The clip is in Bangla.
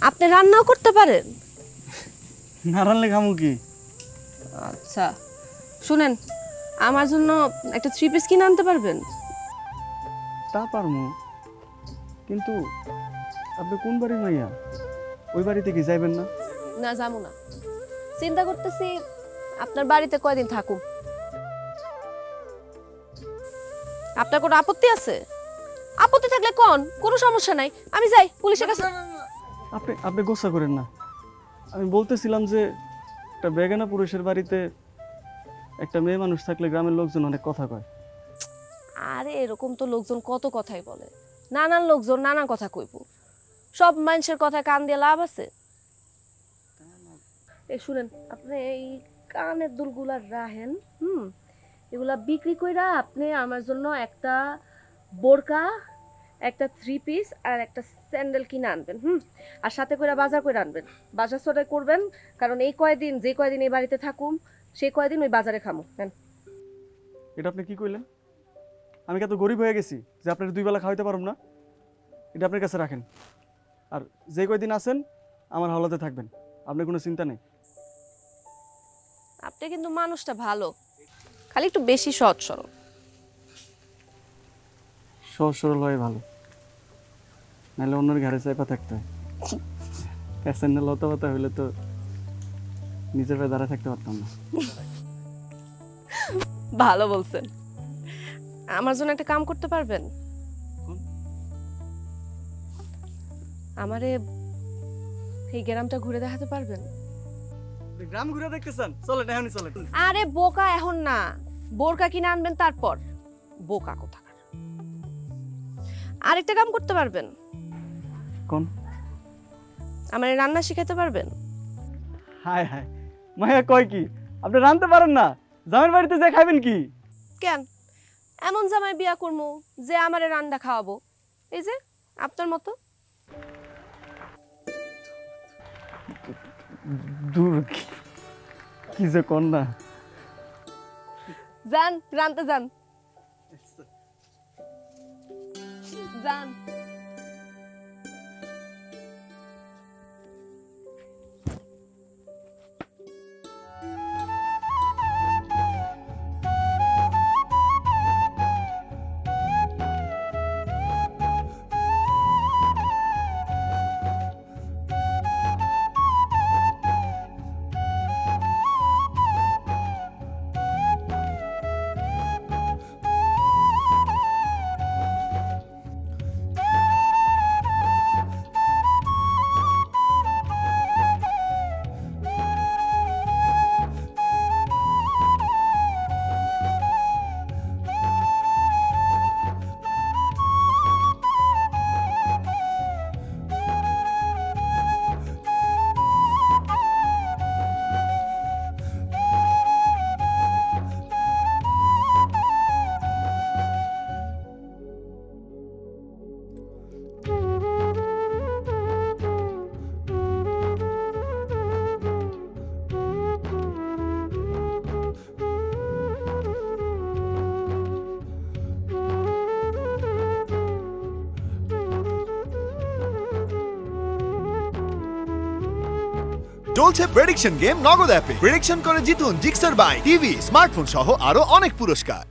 আপনি রান্নাও করতে পারেন? না রান্নলে খামু কি? আচ্ছা শুনেন, আমার জন্য একটা 3 পিস কিনে আনতে পারবেন? তা পারমু, কিন্তু আপনি কোন বাড়ির মাইয়া? ওই বাড়িতে কি যাইবেন না? না যাবো না, চিন্তা করতেছি আপনার বাড়িতে কয়দিন থাকুম। আপনার কোনো আপত্তি আছে? আপত্তি থাকলে কোন, কোনো সমস্যা নাই, আমি যাই পুলিশের কাছে। আপনি আপনি গোসা করেন না। আমি বলতেছিলাম যে একটা বেগানা পুরুষের বাড়িতে একটা মেয়ে মানুষ থাকলে গ্রামের লোকজন অনেক কথা কয়। আরে এরকম তো লোকজন কত কথাই বলে, নানান লোকজন নানান কথা কইব, সব মানুষের কথায় কান দিয়ে লাভ আছে? এই শুনেন, আপনি এই কানের দুলগুলা রাখেন, এগুলা বিক্রি কইরা আপনি আমার জন্য একটা বোরকা, একটা 3 পিস আর একটা স্যান্ডেল কিনে আনবেন। আর সাথে করে বাজার করে আনবেন, বাজার সদাই করবেন, কারণ এই কয়দিন যে কয়দিন এই বাড়িতে থাকুম সেই কয়দিন ওই বাজারে খামু। এটা আপনি কি কইলেন? আমি কি এত গরিব হয়ে গেছি যে আপনার 2 বেলা খাওয়াইতে পারব না? এটা আপনার কাছে রাখেন, আর যে কয়দিন আছেন আমার হাওলাতে থাকবেন, আপনার কোনো চিন্তা নেই। আপনি কিন্তু মানুষটা ভালো, খালি একটু বেশি সৎ সরল। সহজ সরল হয় ভালো, নাহলে অন্যের ঘরে চাইপা থাকতে হয়। প্যাসেন্ট লতা পাতা হইলে তো নিজের পায়ে দাঁড়ায় থাকতে পারতাম না। ভালো বলছেন। আমার জন্য একটা কাম করতে পারবেন? আমারে এই গ্রামটা ঘুরে দেখাতে পারবেন? গ্রাম ঘুরে দেখতেছেন? চলেন এখনই চলেন। আরে বোকা, এখন না, বোরকা কিনে আনবেন তারপর। বোকা কোথাকার। আরেকটা কাম করতে পারবেন? কোন? আমারে রান্না শিখাতে পারবেন? হায় হায়, মায়া কয় কি আপনি রাঁধতে পারেন না? জামাইয়ের বাড়িতে যা খাবেন কি? কেন এমন জামাই বিয়া করবো যে আমারে রান্না খাওয়াবো? এই যে আপনার মতো। দূর, কি যে কন্যা। যান রানতে যান, যান। চলছে প্রেডিকশন গেম নগদ অ্যাপে। প্রেডিকশন করে জিতুন জিক্সার বাইক, টিভি, স্মার্টফোন সহ আরো অনেক পুরস্কার।